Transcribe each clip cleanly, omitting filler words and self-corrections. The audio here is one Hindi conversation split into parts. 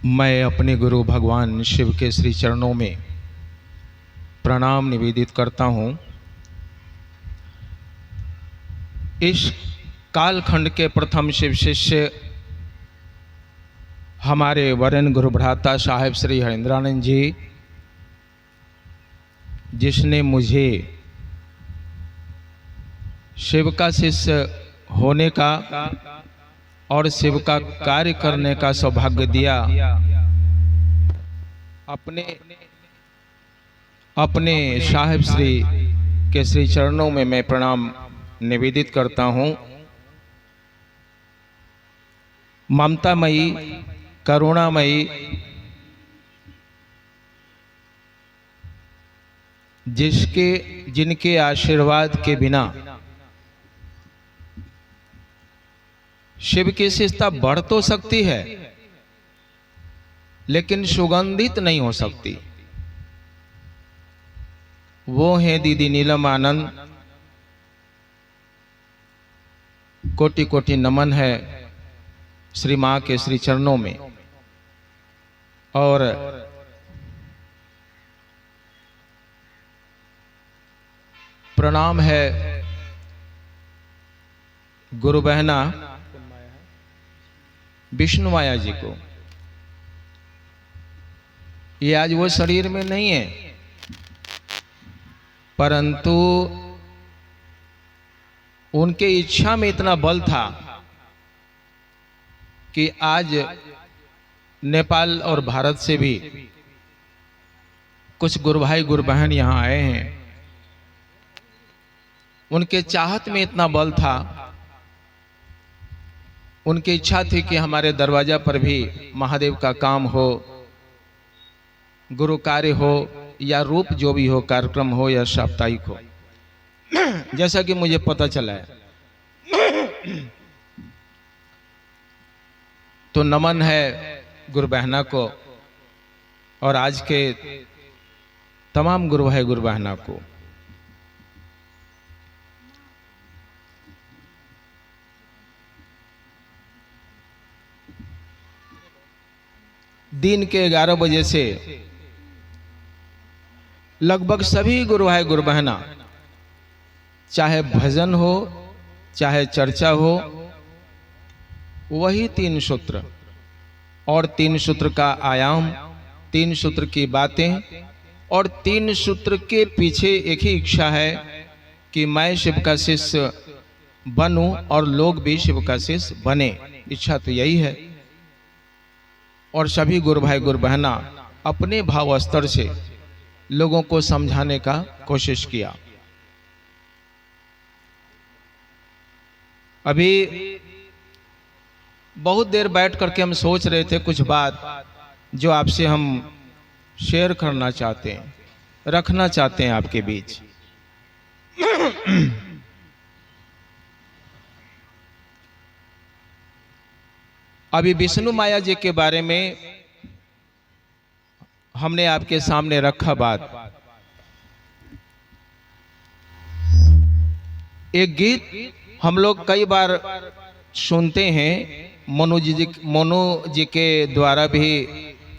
मैं अपने गुरु भगवान शिव के श्री चरणों में प्रणाम निवेदित करता हूँ। इस कालखंड के प्रथम शिव शिष्य हमारे वरेण्य गुरु भ्राता साहेब श्री हरेंद्रानंद जी, जिसने मुझे शिव का शिष्य होने का और शिव का कार्य करने का सौभाग्य दिया, अपने साहिब श्री के श्री चरणों में मैं प्रणाम निवेदित करता हूँ। ममतामयी, करुणामयी, जिनके आशीर्वाद के बिना शिव की शिष्टता बढ़ तो सकती है लेकिन सुगंधित नहीं हो सकती। वो हैं दीदी नीलम आनंद। कोटि कोटि नमन है श्री मां के श्री चरणों में। और प्रणाम है गुरु बहना विष्णु माया जी को। ये आज वो शरीर में नहीं है, परंतु उनके इच्छा में इतना बल था कि आज नेपाल और भारत से भी कुछ गुरु भाई गुरु बहन यहां आए हैं। उनके चाहत में इतना बल था, उनकी इच्छा थी कि हमारे दरवाजा पर भी महादेव का काम हो, गुरु कार्य हो या रूप जो भी हो, कार्यक्रम हो या साप्ताहिक हो, जैसा कि मुझे पता चला है। तो नमन है गुरु बहना को और आज के तमाम गुरु भाई गुरु बहना को। दिन के 11 बजे से लगभग सभी गुरु भाई गुरु बहना, चाहे भजन हो चाहे चर्चा हो, वही 3 सूत्र और 3 सूत्र का आयाम, 3 सूत्र की बातें और 3 सूत्र के पीछे एक ही इच्छा है कि मैं शिव का शिष्य बनूं और लोग भी शिव का शिष्य बने। इच्छा तो यही है। और सभी गुरु भाई गुरु बहना अपने भाव स्तर से लोगों को समझाने का कोशिश किया। अभी बहुत देर बैठ करके हम सोच रहे थे कुछ बात जो आपसे हम शेयर करना चाहते हैं, रखना चाहते हैं आपके बीच। अभी विष्णु माया जी के बारे में हमने आपके सामने रखा बात। एक गीत हम लोग कई बार सुनते हैं, मोनू जी के द्वारा भी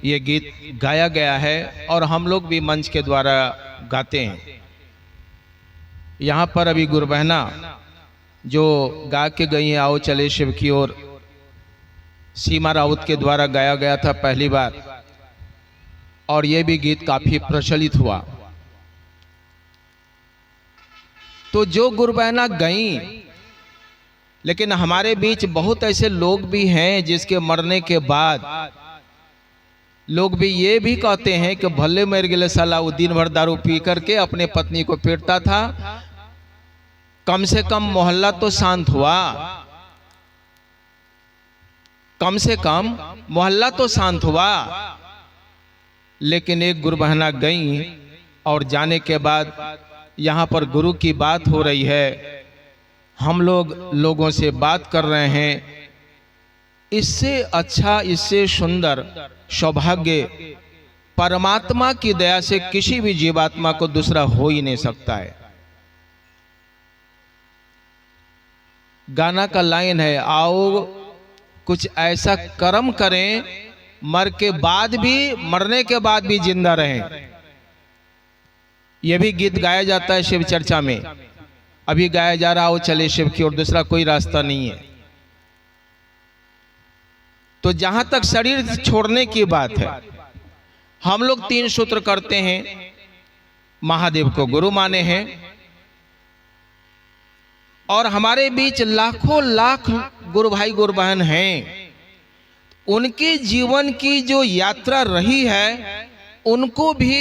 ये गीत गाया गया है और हम लोग भी मंच के द्वारा गाते हैं। यहाँ पर अभी गुरु बहना जो गा के गई हैं, आओ चले शिव की ओर, सीमा राउत के द्वारा गाया गया था पहली बार, और यह भी गीत काफी प्रचलित हुआ। तो जो गुरु बहना गई, लेकिन हमारे बीच बहुत ऐसे लोग भी हैं जिसके मरने के बाद लोग भी ये भी कहते हैं कि भले मर गए साला, वो दिन भर दारू पी करके अपने पत्नी को पीटता था, कम से कम मोहल्ला तो शांत हुआ, कम से कम मोहल्ला तो शांत हुआ। लेकिन एक गुरु बहना गई और जाने के बाद यहाँ पर गुरु की बात हो रही है, हम लोग लोगों से बात कर रहे हैं। इससे अच्छा, इससे सुंदर सौभाग्य परमात्मा की दया से किसी भी जीवात्मा को दूसरा हो ही नहीं सकता है। गाना का लाइन है, आओ कुछ ऐसा कर्म करें मरने के बाद भी जिंदा रहें। यह भी गीत गाया जाता है शिव चर्चा में, अभी गाया जा रहा हो चले शिव की ओर, दूसरा कोई रास्ता नहीं है। तो जहां तक शरीर छोड़ने की बात है, हम लोग 3 सूत्र करते हैं, महादेव को गुरु माने हैं, और हमारे बीच लाखों लाख गुरु भाई गुरु बहन हैं। उनके जीवन की जो यात्रा रही है, उनको भी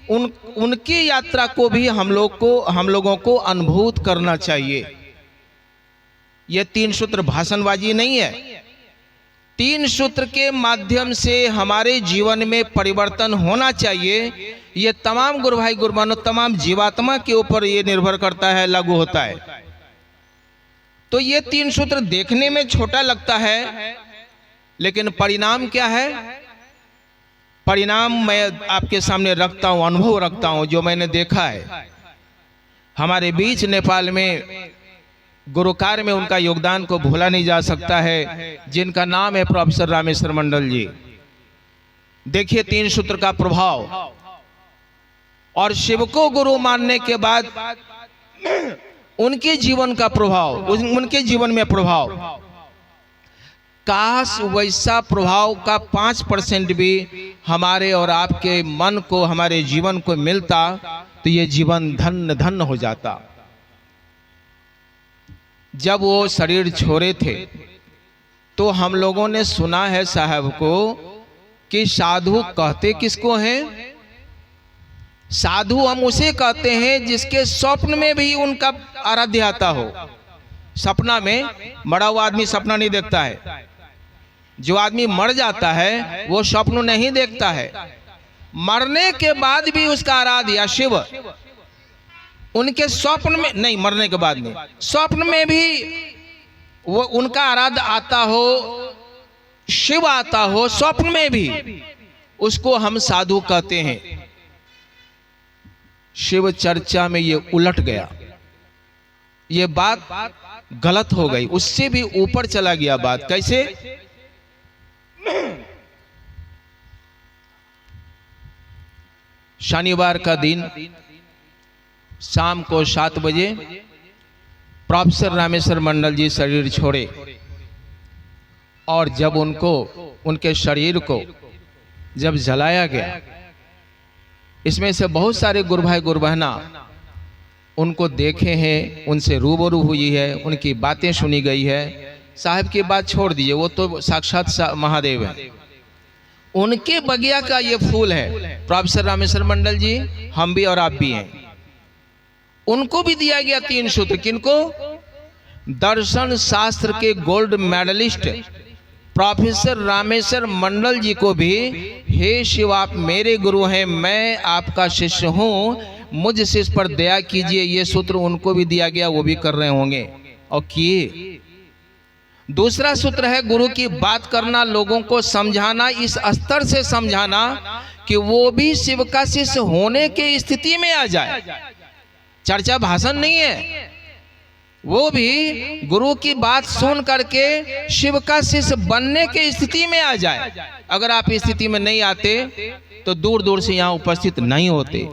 उनकी यात्रा को भी हम लोगों को अनुभूत करना चाहिए। यह 3 सूत्र भाषणबाजी नहीं है। 3 सूत्र के माध्यम से हमारे जीवन में परिवर्तन होना चाहिए। ये तमाम गुरु भाई गुरु बहनों, तमाम जीवात्मा के ऊपर ये निर्भर करता है, लागू होता है। तो ये 3 सूत्र देखने में छोटा लगता है, लेकिन परिणाम क्या है? परिणाम मैं आपके सामने रखता हूं, अनुभव रखता हूं, जो मैंने देखा है। हमारे बीच नेपाल में गुरु कार्य में उनका योगदान को भूला नहीं जा सकता है, जिनका नाम है प्रोफेसर रामेश्वर मंडल जी। देखिए 3 सूत्र का प्रभाव, और शिव को गुरु मानने के बाद उनके जीवन का प्रभाव, उनके जीवन में प्रभाव, काश वैसा प्रभाव का 5% भी हमारे और आपके मन को, हमारे जीवन को मिलता, तो ये जीवन धन्य धन्य हो जाता। जब वो शरीर छोड़े थे तो हम लोगों ने सुना है साहब को कि साधु कहते किसको हैं? साधु हम उसे कहते हैं जिसके स्वप्न में भी उनका आराध्य आता हो। सपना में, मरा हुआ आदमी सपना नहीं देखता है। जो आदमी मर जाता है वो स्वप्न नहीं देखता है। मरने के बाद भी उसका आराध्य शिव उनके स्वप्न में नहीं, मरने के बाद नहीं, स्वप्न में भी वो उनका आराध्य आता हो, शिव आता हो, स्वप्न में भी, उसको हम साधु कहते हैं। शिव चर्चा में ये उलट गया, ये बात गलत हो गई, उससे भी ऊपर चला गया बात। कैसे? शनिवार का दिन शाम को 7 बजे प्रोफेसर रामेश्वर मंडल जी शरीर छोड़े, और जब उनके शरीर को जब जलाया गया, इसमें से बहुत सारे गुरु भाई गुरु बहना उनको देखे हैं, उनसे रूबरू हुई है, उनकी बातें सुनी गई है। साहब की बात छोड़ दीजिए, वो तो साक्षात महादेव है। उनके बगिया का ये फूल है प्रोफेसर रामेश्वर मंडल जी, हम भी और आप भी हैं। उनको भी दिया गया 3 सूत्र। किनको? दर्शन शास्त्र के गोल्ड मेडलिस्ट प्रोफेसर रामेश्वर मंडल जी को भी, हे शिव आप मेरे गुरु हैं, मैं आपका शिष्य हूं, मुझ शिष्य पर दया कीजिए, ये सूत्र उनको भी दिया गया, वो भी कर रहे होंगे और किए। दूसरा सूत्र है गुरु की बात करना, लोगों को समझाना, इस स्तर से समझाना कि वो भी शिव का शिष्य होने के स्थिति में आ जाए। चर्चा भाषण नहीं है, वो भी गुरु की बात सुन करके शिव का शिष्य बनने की स्थिति में आ जाए। अगर आप इस स्थिति में नहीं आते तो दूर दूर से यहाँ उपस्थित नहीं होते।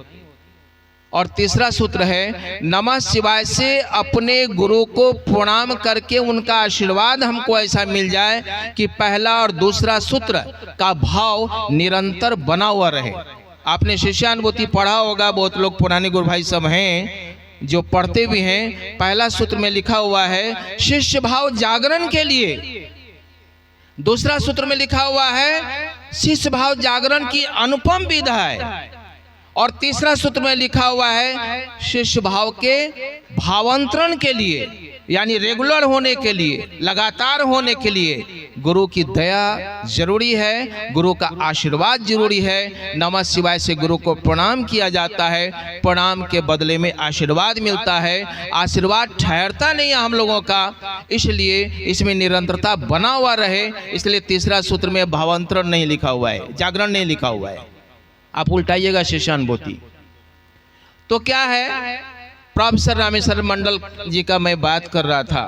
और तीसरा सूत्र है नमः शिवाय से अपने गुरु को प्रणाम करके उनका आशीर्वाद हमको ऐसा मिल जाए कि पहला और दूसरा सूत्र का भाव निरंतर बना हुआ रहे। आपने शिष्यानुभूति पढ़ा होगा, बहुत लोग पुराने गुरु भाई सब हैं जो पढ़ते भी हैं। पहला सूत्र में लिखा हुआ है शिष्य भाव जागरण के लिए, दूसरा सूत्र में लिखा हुआ है शिष्य भाव जागरण की अनुपम विधा है, और तीसरा सूत्र में लिखा हुआ है शिष्य भाव के भावांतरण के लिए, यानी रेगुलर होने के लिए, लगातार होने के लिए गुरु की दया जरूरी है, गुरु का आशीर्वाद जरूरी है। नमः शिवाय से गुरु को प्रणाम किया जाता है, प्रणाम के बदले में आशीर्वाद मिलता है। आशीर्वाद ठहरता नहीं है हम लोगों का, इसलिए इसमें निरंतरता बना हुआ रहे। इसलिए तीसरा सूत्र में भावांतरण नहीं लिखा हुआ है, जागरण नहीं लिखा हुआ है। आप उल्टाइएगा शिष्यानुभूति। तो क्या है, प्रोफेसर रामेश्वर मंडल जी का मैं बात कर रहा था।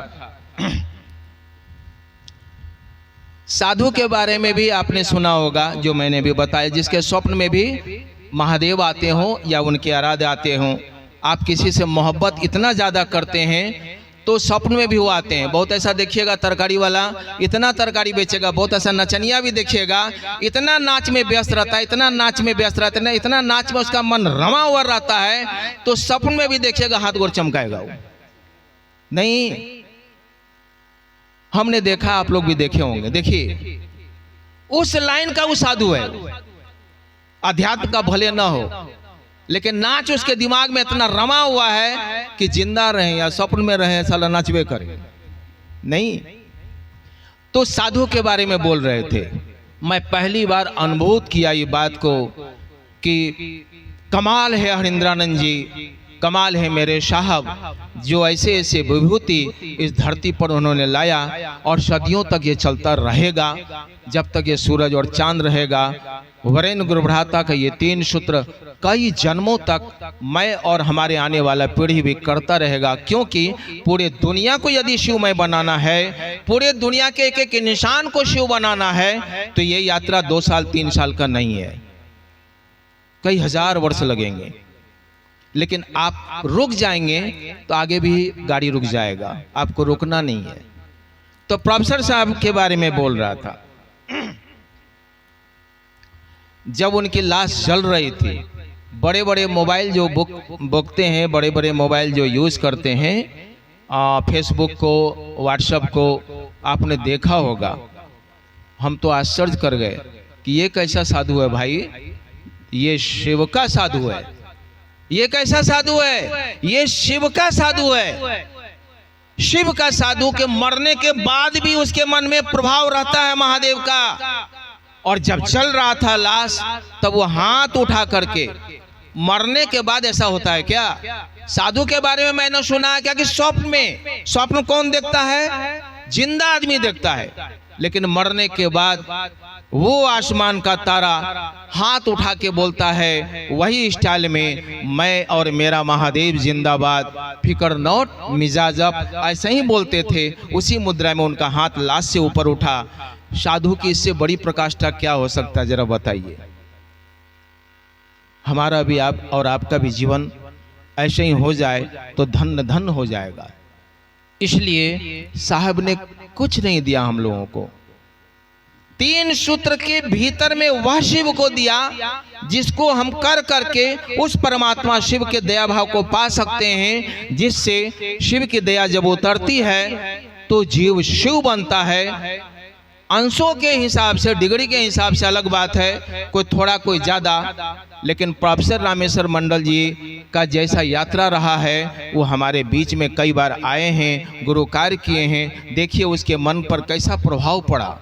साधु के बारे में भी आपने सुना होगा, जो मैंने भी बताया, जिसके स्वप्न में भी महादेव आते हों या उनके आराध्य आते हों। आप किसी से मोहब्बत इतना ज़्यादा करते हैं तो स्वप्न में भी वो आते हैं। बहुत ऐसा देखिएगा तरकारी वाला इतना तरकारी बेचेगा, बहुत ऐसा नचनिया भी देखिएगा इतना नाच में व्यस्त रहता है, इतना नाच में व्यस्त रहता है, इतना नाच में उसका मन रमा हुआ रहता है, तो स्वप्न में भी देखिएगा हाथ गोर चमकाएगा वो। नहीं, हमने देखा, आप लोग भी देखे होंगे। देखिए उस लाइन का वो साधु है, अध्यात्म का भले ना हो, लेकिन नाच उसके दिमाग में इतना रमा हुआ है कि जिंदा रहे या स्वप्न में रहे साला नाचवे करे। नहीं, तो साधु के बारे में बोल रहे थे। मैं पहली बार अनुभव किया ये बात को कि कमाल है हरिंद्रानंद जी, कमाल है मेरे साहब, जो ऐसे ऐसे विभूति इस धरती पर उन्होंने लाया और सदियों तक ये चलता रहेगा, जब तक ये सूरज और चांद रहेगा। वरेण्य गुरुभ्राता का ये 3 सूत्र कई जन्मों तक मैं और हमारे आने वाला पीढ़ी भी करता रहेगा, क्योंकि पूरे दुनिया को यदि शिवमय बनाना है, पूरे दुनिया के एक एक निशान को शिव बनाना है, तो ये यात्रा 2 साल 3 साल का नहीं है, कई हजार वर्ष लगेंगे। लेकिन आप रुक जाएंगे तो आगे भी गाड़ी रुक जाएगा, आपको रुकना नहीं है। तो प्रोफेसर साहब के बारे में बोल रहा था, जब उनकी लाश जल रही थी, बड़े बड़े मोबाइल जो बुकते हैं, बड़े बड़े मोबाइल जो यूज़ करते हैं, फेसबुक को, व्हाट्सएप को आपने देखा होगा। हम तो आश्चर्य कर गए कि ये कैसा साधु है भाई, ये शिव का साधु है, ये कैसा साधु है, ये शिव का साधु है। शिव का साधु के मरने के बाद भी उसके मन में प्रभाव रहता है महादेव का। और जब चल रहा था लाश, तब वो हाथ उठा करके, मरने के बाद ऐसा होता है क्या? साधु के बारे में मैंने सुना है क्या कि स्वप्न में, स्वप्न कौन देखता है? जिंदा आदमी देखता है, लेकिन मरने के बाद वो आसमान का तारा हाथ उठा के बोलता है वही स्टाइल में, मैं और मेरा महादेव जिंदाबाद, फिकर नॉट मिजाज अप, ऐसे ही बोलते थे। उसी मुद्रा में उनका हाथ लाश से ऊपर उठा। साधु की इससे बड़ी प्रकाष्ठा क्या हो सकता है, जरा बताइए। हमारा भी आप और आपका भी जीवन ऐसे ही हो जाए तो धन धन हो जाएगा। इसलिए साहब ने कुछ नहीं दिया हम लोगों को, 3 सूत्र के भीतर में वह शिव को दिया जिसको हम कर करके उस परमात्मा शिव के दया भाव को पा सकते हैं, जिससे शिव की दया जब उतरती है तो जीव शिव बनता है। अंशों के हिसाब से, डिग्री के हिसाब से अलग बात है, कोई थोड़ा कोई ज़्यादा, लेकिन प्रोफेसर रामेश्वर मंडल जी का जैसा यात्रा रहा है वो हमारे बीच में कई बार आए हैं, गुरु कार्य किए हैं। देखिए उसके मन पर कैसा प्रभाव पड़ा,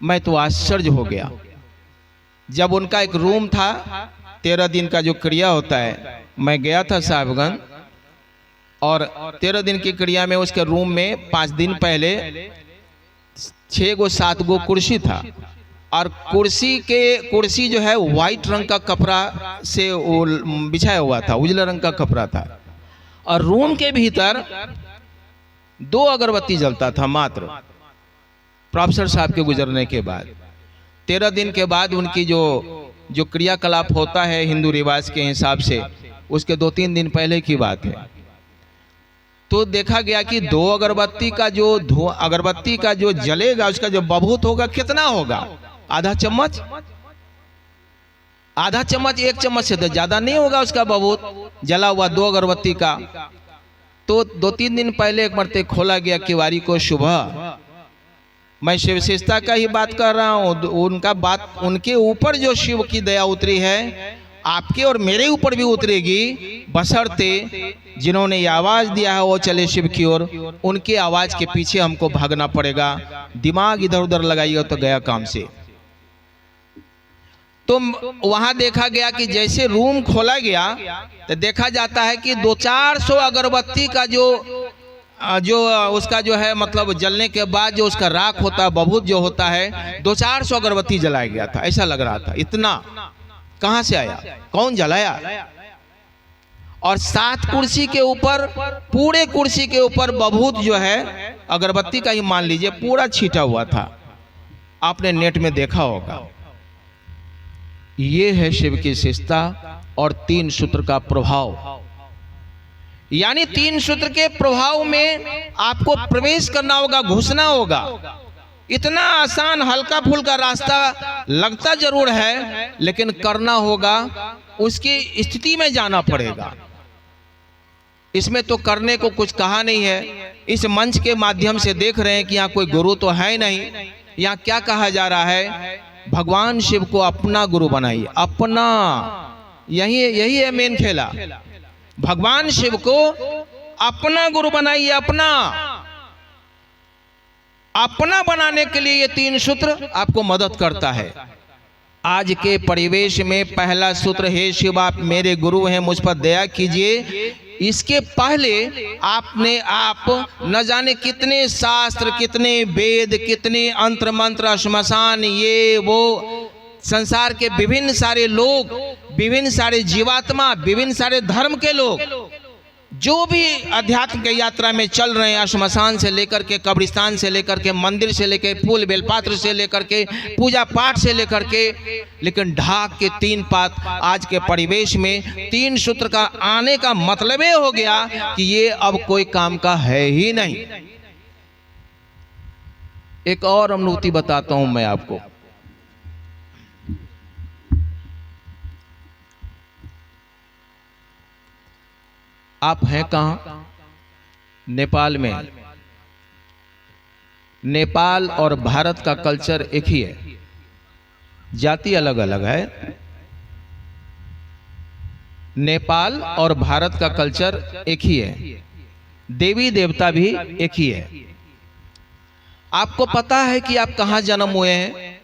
मैं तो आश्चर्य हो गया। जब उनका एक रूम था, 13 दिन का जो क्रिया होता है, मैं गया था साहबगंज, और 13 दिन की क्रिया में उसके रूम में 5 दिन पहले 6 गो 7 गो कुर्सी था, और कुर्सी जो है व्हाइट रंग का कपड़ा से बिछाया हुआ था, उजला रंग का कपड़ा था, और रूम के भीतर 2 अगरबत्ती जलता था मात्र। प्रोफेसर साहब के गुजरने के बाद 13 दिन के बाद उनकी जो क्रियाकलाप होता है हिंदू रिवाज के हिसाब से, उसके 2-3 दिन पहले की बात है, तो देखा गया कि 2 अगरबत्ती का जो अगरबत्ती का जो जलेगा, उसका जो बभूत होगा कितना होगा? आधा चम्मच, 1 चम्मच से तो ज्यादा नहीं होगा उसका बभूत जला हुआ 2 अगरबत्ती का। तो 2-3 दिन पहले एक मरते खोला गया किवारी को सुबह। मैं शिव विशेषता का ही बात कर रहा हूँ, उनका बात, उनके ऊपर जो शिव की दया उतरी है आपके और मेरे ऊपर भी उतरेगी, बशर्ते जिन्होंने ये आवाज़ दिया है वो चले शिव की ओर, उनके आवाज़ के पीछे हमको भागना पड़ेगा। दिमाग इधर उधर लगाइए तो गया काम से। तो वहाँ देखा गया कि जैसे रूम खोला गया तो देखा जाता है कि 200-400 अगरबत्ती का जो उसका जो है मतलब जलने के बाद जो उसका राख होता है, बभूत जो होता है, 200-400 अगरबत्ती जलाया गया था, ऐसा लग रहा था। इतना कहाँ से आया, कौन जलाया? और 7 कुर्सी के ऊपर, पूरे कुर्सी के ऊपर बभूत जो है अगरबत्ती का ही मान लीजिए, पूरा छीटा हुआ था। आपने नेट में देखा होगा। ये है शिव की शिष्टता और 3 सूत्र का प्रभाव। यानी 3 सूत्र के प्रभाव में आपको प्रवेश करना होगा, घुसना होगा। इतना आसान हल्का फुल्का रास्ता लगता जरूर है, लेकिन करना होगा, उसकी स्थिति में जाना पड़ेगा। इसमें तो करने को कुछ कहा नहीं है। इस मंच के माध्यम से देख रहे हैं कि यहाँ कोई गुरु तो है नहीं। यहाँ क्या कहा जा रहा है? भगवान शिव को अपना गुरु बनाइए। अपना, यही है मेन खेला। भगवान शिव को अपना गुरु बनाइए। अपना बनाने के लिए ये 3 सूत्र आपको मदद करता है। आज के परिवेश में पहला सूत्र, हे शिव आप मेरे गुरु हैं, मुझ पर दया कीजिए। इसके पहले आपने आप न जाने कितने शास्त्र, कितने वेद, कितने अंतर मंत्र, श्मशान, ये वो, संसार के विभिन्न सारे लोग, विभिन्न सारे जीवात्मा, विभिन्न सारे धर्म के लोग जो भी अध्यात्म के यात्रा में चल रहे हैं, श्मशान से लेकर के, कब्रिस्तान से लेकर के, मंदिर से लेकर, फूल बेलपात्र से लेकर के, पूजा पाठ से लेकर के, लेकिन ढाक के 3 पात आज के परिवेश में 3 सूत्र का आने का मतलब ये हो गया कि ये अब कोई काम का है ही नहीं। एक और अनुभूति बताता हूं मैं आपको। आप हैं कहां? नेपाल में। नेपाल और भारत का कल्चर एक ही है, जाति अलग अलग है। नेपाल और भारत का कल्चर एक ही है, देवी देवता भी एक ही है। आपको पता है कि आप कहां जन्म हुए हैं?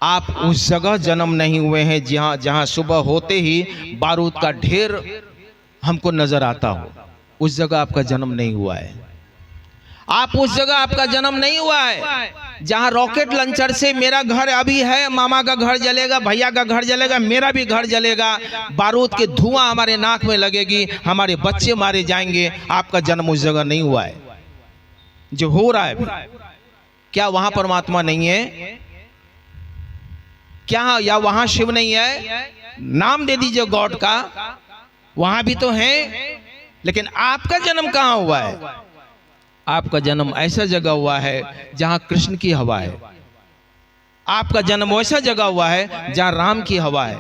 आप उस जगह जन्म नहीं हुए हैं जहां सुबह होते ही बारूद का ढेर हमको नजर आता हो। उस जगह आपका जन्म नहीं हुआ है। आप उस जगह आपका जन्म नहीं हुआ है जहां रॉकेट लॉन्चर से मेरा घर अभी है, मामा का घर जलेगा, भैया का घर जलेगा, मेरा भी घर जलेगा, बारूद के धुआं हमारे नाक में लगेगी, हमारे बच्चे मारे जाएंगे। आपका जन्म उस जगह नहीं हुआ है जो हो रहा है। क्या वहां परमात्मा नहीं है? क्या या वहां शिव नहीं है? नाम दे दीजिए गॉड का, वहां भी तो है। लेकिन आपका जन्म कहां हुआ है? आपका जन्म ऐसा जगह हुआ है जहां कृष्ण की हवा है। आपका जन्म वैसा जगह हुआ है जहां राम की हवा है।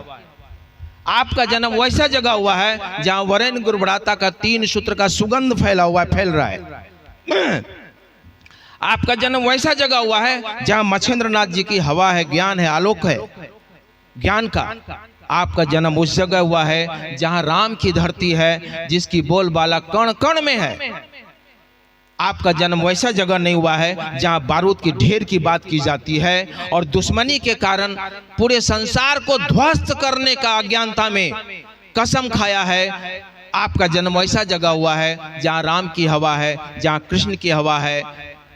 आपका जन्म वैसा जगह हुआ है जहां वरेण्य गुरुभ्राता का 3 सूत्र का सुगंध फैला हुआ है, फैल रहा है। आपका जन्म वैसा जगह हुआ है जहां मच्छेंद्रनाथ जी की हवा है, ज्ञान है, आलोक है, ज्ञान का। आपका जन्म उस जगह हुआ है जहां राम की धरती है, जिसकी बोलबाला कण कण में है। आपका जन्म वैसा जगह नहीं हुआ है जहां बारूद की ढेर की बात की जाती है और दुश्मनी के कारण पूरे संसार को ध्वस्त करने का अज्ञानता में कसम खाया है। आपका जन्म वैसा जगह हुआ है जहां राम की हवा है, जहां कृष्ण की हवा है,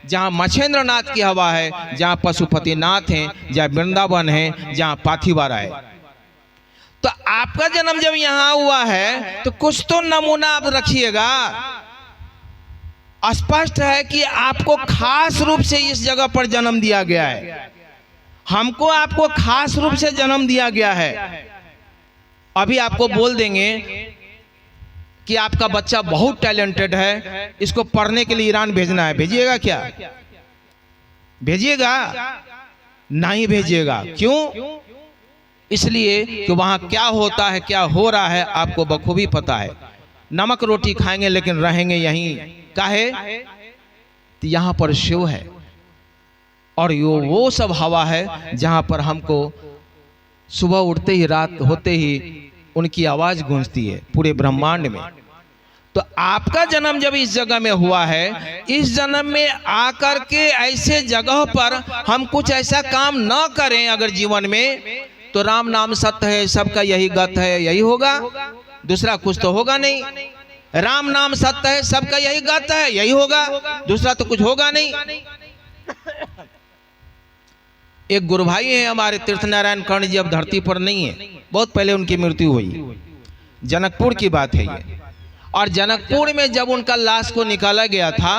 जहां मच्छेंद्रनाथ की हवा है, जहां पशुपतिनाथ हैं, जहां वृंदावन है, जहां पाथिवारा है। तो आपका जन्म जब यहां हुआ है तो कुछ तो नमूना आप रखिएगा। स्पष्ट है कि आपको खास रूप से इस जगह पर जन्म दिया गया है। हमको आपको खास रूप से जन्म दिया गया है। अभी आपको बोल देंगे कि आपका बच्चा बहुत टैलेंटेड है, इसको पढ़ने के लिए ईरान भेजना है, भेजिएगा क्या? भेजिएगा? नहीं भेजिएगा। क्यों? इसलिए कि वहां क्या होता है, क्या हो रहा है, आपको बखूबी पता है। नमक रोटी खाएंगे लेकिन रहेंगे यहीं। काहे? तो यहां पर शिव है और वो सब हवा है जहां पर हमको सुबह उठते ही, रात होते ही उनकी आवाज गूंजती है पूरे ब्रह्मांड में। तो आपका जन्म जब इस जगह में हुआ है, इस जन्म में आकर के ऐसे जगह पर हम कुछ ऐसा काम न करें अगर जीवन में, तो राम नाम सत्य है, सबका यही गत है, यही होगा, दूसरा कुछ तो होगा नहीं। राम नाम सत्य है, सबका यही गत है, यही होगा, दूसरा तो कुछ होगा नहीं। एक गुरु भाई है हमारे, तीर्थ नारायण कर्ण जी, अब धरती पर नहीं है, बहुत पहले उनकी मृत्यु हुई। जनकपुर की बात है ये। और जनकपुर में जब उनका लाश को निकाला गया था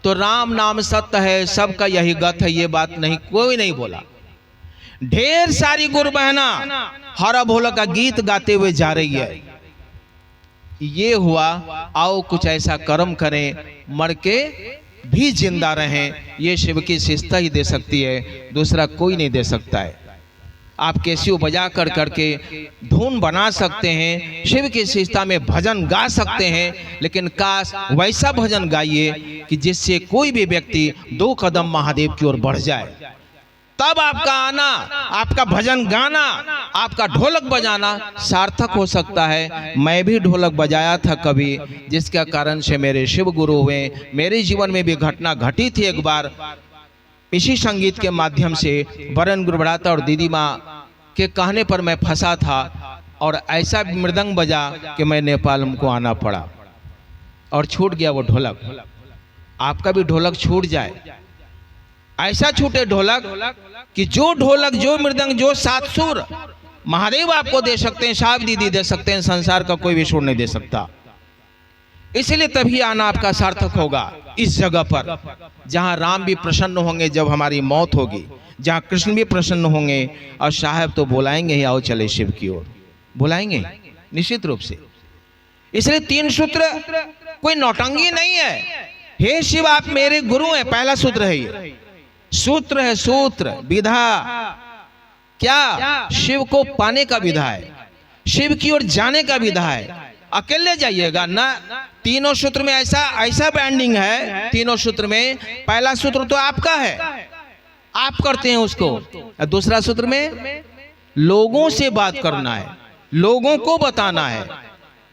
तो राम नाम सत्य है, सबका यही गत है, ये बात नहीं कोई नहीं बोला। ढेर सारी गुरु बहना हरा भोला का गीत गाते हुए जा रही है। ये हुआ, आओ कुछ ऐसा कर्म करें, मर के भी जिंदा रहें, ये शिव की शिष्टता ही दे सकती है, दूसरा कोई नहीं दे सकता है। आप कैसियो बजा कर करके धुन बना सकते हैं, शिव की शिष्टता में भजन गा सकते हैं, लेकिन काश वैसा भजन गाइए कि जिससे कोई भी व्यक्ति 2 कदम महादेव की ओर बढ़ जाए। तब आपका आना, आपका भजन गाना, आपका ढोलक बजाना सार्थक हो सकता है। मैं भी ढोलक बजाया था कभी, जिसका कारण से मेरे शिव गुरु हुए। मेरे जीवन में भी घटना घटी थी एक बार, इसी संगीत के माध्यम से वरण गुरबड़ाता और दीदी माँ के कहने पर मैं फंसा था, और ऐसा मृदंग बजा कि मैं नेपाल हमको आना पड़ा और छूट गया वो ढोलक। आपका भी ढोलक छूट जाए, ऐसा छूटे ढोलक कि जो ढोलक, जो मृदंग, जो 7 सुर महादेव आपको दे सकते हैं, साहब दीदी दे सकते हैं, संसार का कोई भी सुर नहीं दे सकता। इसलिए तभी आना आपका सार्थक होगा इस जगह पर, जहां राम भी प्रसन्न होंगे जब हमारी मौत होगी, जहां कृष्ण भी प्रसन्न होंगे, और साहब तो बुलाएंगे ही, आओ चले शिव की ओर, बुलाएंगे निश्चित रूप से। इसलिए 3 सूत्र कोई नौटंकी नहीं है। हे शिव आप मेरे गुरु हैं, पहला सूत्र है ये। सूत्र है, सूत्र, विधा। क्या? शिव को पाने का विधा है, शिव की ओर जाने का विधा है। अकेले जाइएगा ना, तीनों सूत्र में ऐसा बैंडिंग है, तीनों सूत्र में पहला सूत्र तो आपका है, आप करते हैं उसको। दूसरा सूत्र में लोगों से बात करना है, लोगों को बताना है।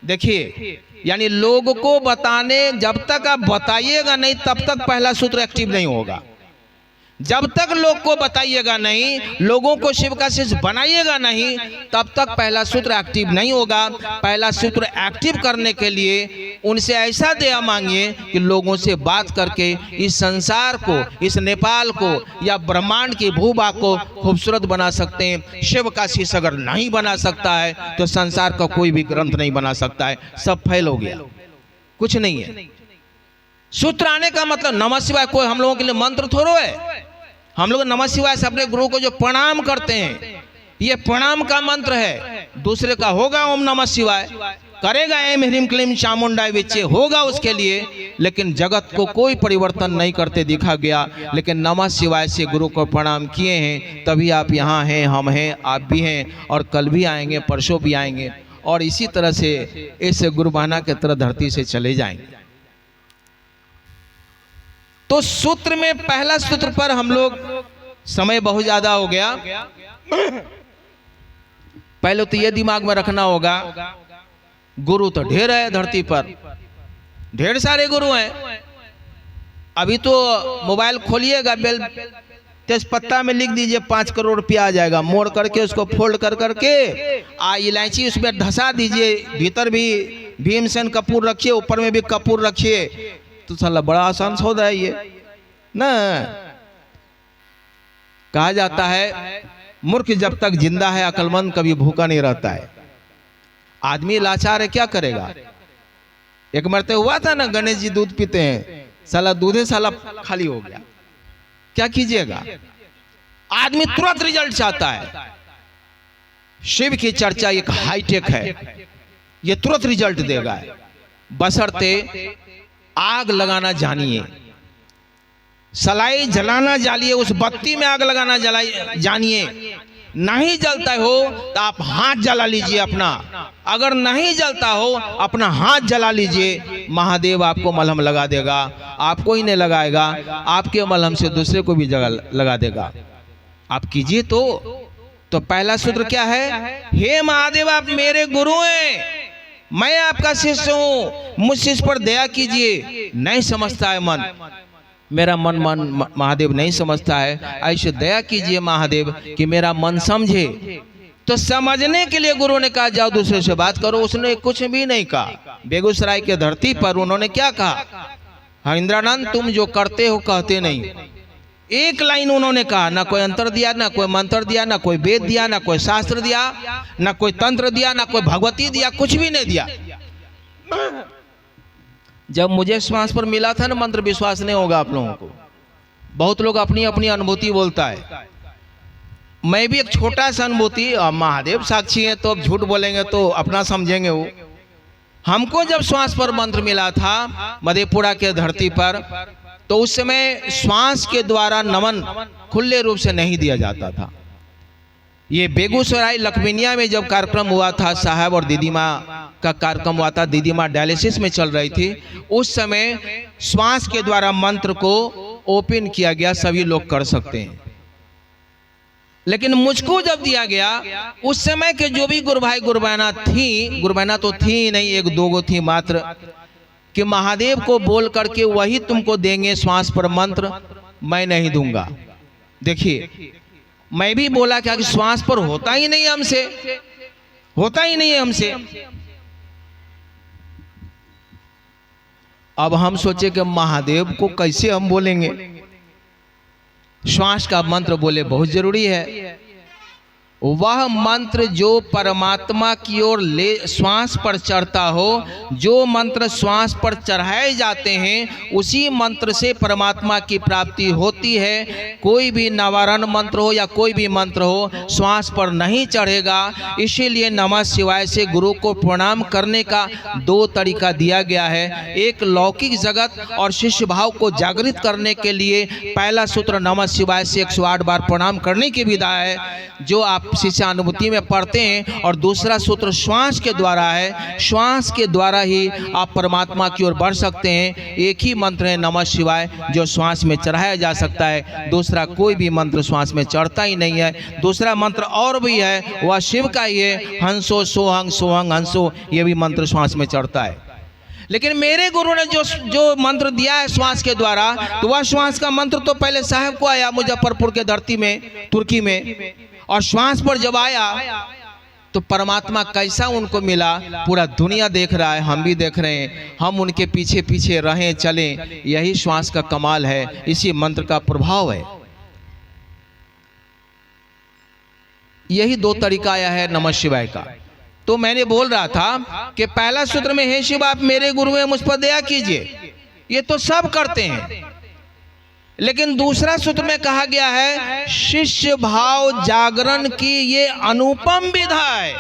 देखिए, यानी लोगों को बताने, जब तक आप बताइएगा नहीं तब तक पहला सूत्र एक्टिव नहीं होगा। जब तक लोग को बताइएगा नहीं, लोगों को शिव का शिष्य बनाइएगा नहीं, तब तक पहला सूत्र एक्टिव नहीं होगा। पहला सूत्र एक्टिव करने के लिए उनसे ऐसा दया मांगिए कि लोगों से बात करके इस संसार को, इस नेपाल को या ब्रह्मांड की भूभाग को खूबसूरत बना सकते हैं। शिव का शिष्य अगर नहीं बना सकता है तो संसार का कोई भी ग्रंथ नहीं बना सकता है, सब फेल हो गया, कुछ नहीं है। सूत्र आने का मतलब नमः शिवाय कोई हम लोगों के लिए मंत्र थोड़ो है। हम लोग नमः शिवाय से अपने गुरु को जो प्रणाम करते हैं, ये प्रणाम का मंत्र है। दूसरे का होगा ओम नमः शिवाय, करेगा एम ह्रीम क्लीम चामुंडाई विचे, होगा उसके लिए, लेकिन जगत को कोई परिवर्तन नहीं करते दिखा गया। लेकिन नमः शिवाय से गुरु को प्रणाम किए हैं, तभी आप यहाँ हैं, हम हैं, आप भी हैं, और कल भी आएंगे, परसों भी आएंगे, और इसी तरह से इस गुरुबाना के तरह धरती से चले जाएंगे। तो सूत्र में पहला सूत्र पर हम लोग, समय बहुत ज्यादा हो गया, पहले तो ये दिमाग में रखना होगा, गुरु तो ढेर है धरती पर, ढेर सारे गुरु हैं। अभी तो मोबाइल खोलिएगा, बेल तेजपत्ता में लिख दीजिए 5 करोड़ रुपया आ जाएगा, मोड़ करके उसको फोल्ड कर करके इलायची उसमें धसा दीजिए, भीतर भी भीमसेन कपूर रखिए, ऊपर में भी कपूर रखिए, तो साला बड़ा आसान सौदा है ये ना। कहा जाता है मूर्ख जब तक जिंदा है, अक्लमंद कभी भूखा नहीं रहता है। आदमी लाचार है, क्या करेगा। एक मरते हुआ था ना, गणेश जी दूध पीते हैं, साला दूधे साला खाली हो गया, क्या कीजिएगा। आदमी तुरंत रिजल्ट चाहता है। शिव की चर्चा एक हाईटेक है, ये तुरंत रिजल्ट देगा, बशर्ते आग लगाना जानिए, सलाई जलाना जानिए, उस बत्ती में आग लगाना जानिए। नहीं जलता हो तो आप हाथ जला लीजिए अपना, अगर नहीं जलता हो अपना हाथ जला लीजिए, महादेव आपको मलहम लगा देगा। आपको ही नहीं लगाएगा, आपके मलहम से दूसरे को भी जगह लगा देगा। आप कीजिए। तो पहला सूत्र क्या है? हे महादेव आप मेरे गुरु हैं, मैं आपका शिष्य हूं, मुझ शिष्य पर दया कीजिए। नहीं समझता है मन, मेरा मन महादेव नहीं समझता है, ऐसे दया कीजिए महादेव कि मेरा मन समझे। तो समझने के लिए गुरु ने कहा जाओ दूसरे से बात करो। उसने कुछ भी नहीं कहा। बेगूसराय के धरती पर उन्होंने क्या कहा? हरिंद्रानंद तुम जो करते हो कहते नहीं, एक लाइन उन्होंने कहा। ना कोई अंतर दिया, ना कोई मंत्र दिया, ना कोई वेद दिया, ना कोई शास्त्र दिया, ना कोई तंत्र दिया, ना कोई भगवती दिया, कुछ भी नहीं दिया। जब मुझे श्वास पर मिला था ना मंत्र, विश्वास नहीं होगा आप लोगों को, बहुत लोग अपनी अपनी अनुभूति बोलता है, मैं भी एक छोटा सा अनुभूति, महादेव साक्षी है तो अब झूठ बोलेंगे तो अपना समझेंगे वो। हमको जब श्वास पर मंत्र मिला था मधेपुरा के धरती पर, तो उस समय श्वास के द्वारा नमन खुले रूप से नहीं दिया जाता था। ये बेगूसराय लखमीनिया में जब कार्यक्रम हुआ था, साहब और दीदी माँ का कार्यक्रम हुआ था, दीदी माँ डायलिसिस में चल रही थी, उस समय श्वास के द्वारा मंत्र को ओपन किया गया, सभी लोग कर सकते हैं। लेकिन मुझको जब दिया गया, उस समय के जो भी गुरु भाई गुरबहना थी, गुरबहना तो थी ही नहीं, एक दो गो थी मात्र, कि महादेव को बोल करके वही तुमको देंगे श्वास पर मंत्र, मैं नहीं दूंगा। देखिए मैं भी बोला क्या कि श्वास पर होता ही नहीं हमसे, होता ही नहीं है हमसे। अब हम सोचे कि महादेव को कैसे हम बोलेंगे, श्वास का मंत्र बोले बहुत जरूरी है। वह मंत्र जो परमात्मा की ओर ले श्वास पर चढ़ता हो, जो मंत्र श्वास पर चढ़ाए जाते हैं उसी मंत्र से परमात्मा की प्राप्ति होती है। कोई भी निवारण मंत्र हो या कोई भी मंत्र हो, श्वास पर नहीं चढ़ेगा। इसीलिए नमः शिवाय से गुरु को प्रणाम करने का दो तरीका दिया गया है। एक लौकिक जगत और शिष्य भाव को जागृत करने के लिए पहला सूत्र नमः शिवाय से 108 बार प्रणाम करने की विधा है, जो आप शिष्यानुभूति में पढ़ते हैं। और दूसरा सूत्र श्वास के द्वारा है, श्वास के द्वारा ही आप परमात्मा की ओर बढ़ सकते हैं। एक ही मंत्र है नमः शिवाय जो श्वास में चढ़ाया जा सकता है, दूसरा कोई भी मंत्र श्वास में चढ़ता ही नहीं है। दूसरा मंत्र और भी है, वह शिव का ही है, हंसो सोहंग सोहंग हंसो, ये भी मंत्र श्वास में चढ़ता है। लेकिन मेरे गुरु ने जो मंत्र दिया है श्वास के द्वारा, तो वह श्वास का मंत्र तो पहले साहब को आया मुजफ्फरपुर के धरती में, तुर्की में, और श्वास पर जब आया तो परमात्मा कैसा उनको मिला पूरा दुनिया देख रहा है, हम भी देख रहे हैं, हम उनके पीछे पीछे रहें चलें, यही श्वास का कमाल है, इसी मंत्र का प्रभाव है। यही दो तरीका आया है नमः शिवाय का। तो मैंने बोल रहा था कि पहला सूत्र में हे शिव आप मेरे गुरु हैं, मुझ पर दया कीजिए, ये तो सब करते हैं। लेकिन दूसरा सूत्र में कहा गया है शिष्य भाव जागरण की ये अनुपम विधा है।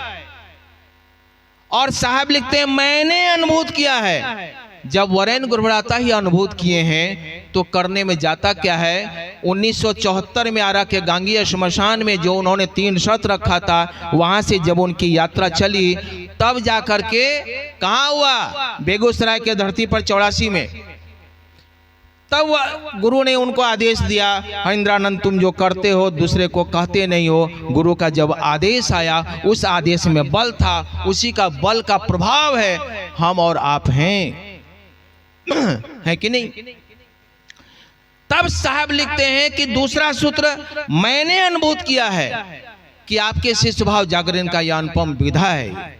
और साहब लिखते हैं मैंने अनुभूत किया है। जब वरेन गुरबराता ही अनुभूत किए हैं तो करने में जाता क्या है। 1974 में आरा के गांगी श्मशान में जो उन्होंने 3 शर्त रखा था, वहां से जब उनकी यात्रा चली तब जाकर के कहाँ हुआ, बेगूसराय के धरती पर 84 में। तब गुरु ने उनको आदेश दिया, इंद्रानंद तुम जो करते हो दूसरे को कहते नहीं हो। गुरु का जब आदेश आया, उस आदेश में बल था, उसी का बल का प्रभाव है हम और आप हैं, है कि नहीं। तब साहब लिखते हैं कि दूसरा सूत्र मैंने अनुभूत किया है कि आपके शिष्य भाव जागरण का यह अनुपम विधा है,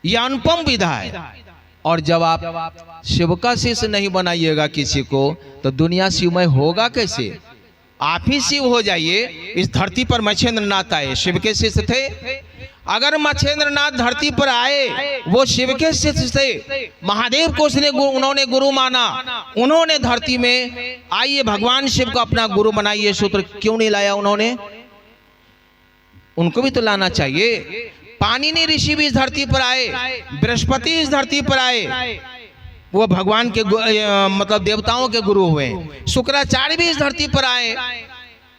यह अनुपम विधा है। और जब आप शिव का शिष्य नहीं बनाइएगा किसी को, तो दुनिया शिवमय होगा कैसे। आप ही शिव हो जाइए। इस धरती पर मच्छेंद्र नाथ आए, शिव के शिष्य थे। अगर मच्छेंद्र नाथ धरती पर आए, वो शिव के शिष्य थे, महादेव को उन्होंने गुरु माना, उन्होंने धरती में आइए भगवान शिव को अपना गुरु बनाइए, सूत्र क्यों नहीं लाया उन्होंने, उनको भी तो लाना चाहिए। पाणिनि ऋषि भी इस धरती पर आए, बृहस्पति इस धरती पर आए, वो भगवान के मतलब देवताओं के गुरु हुए। शुक्राचार्य भी इस धरती पर आए,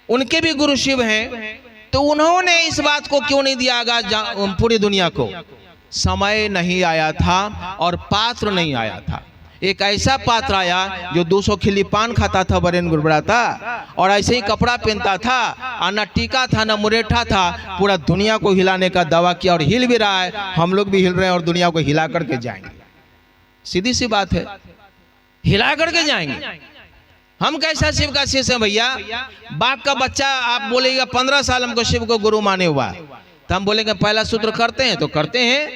उनके भी गुरु शिव हैं। तो उन्होंने इस बात को क्यों नहीं दिया पूरी दुनिया को। समय नहीं आया था और पात्र नहीं आया था। एक ऐसा पात्र आया जो 200 खिली पान खाता था वरेन गुरबराता, और ऐसे ही कपड़ा पहनता था, और न टीका था न मुरेठा था, पूरा दुनिया को हिलाने का दावा किया और हिल भी रहा है। हम लोग भी हिल रहे हैं और दुनिया को हिला करके जाएंगे, सीधी सी बात है, हिला करके जाएंगे। हम कैसा शिव का शिष्य हैं भैया। बाप का बच्चा आप बोलेगा 15 साल हमको शिव को गुरु माने हुआ, तो हम बोलेंगे पहला सूत्र करते हैं तो करते हैं।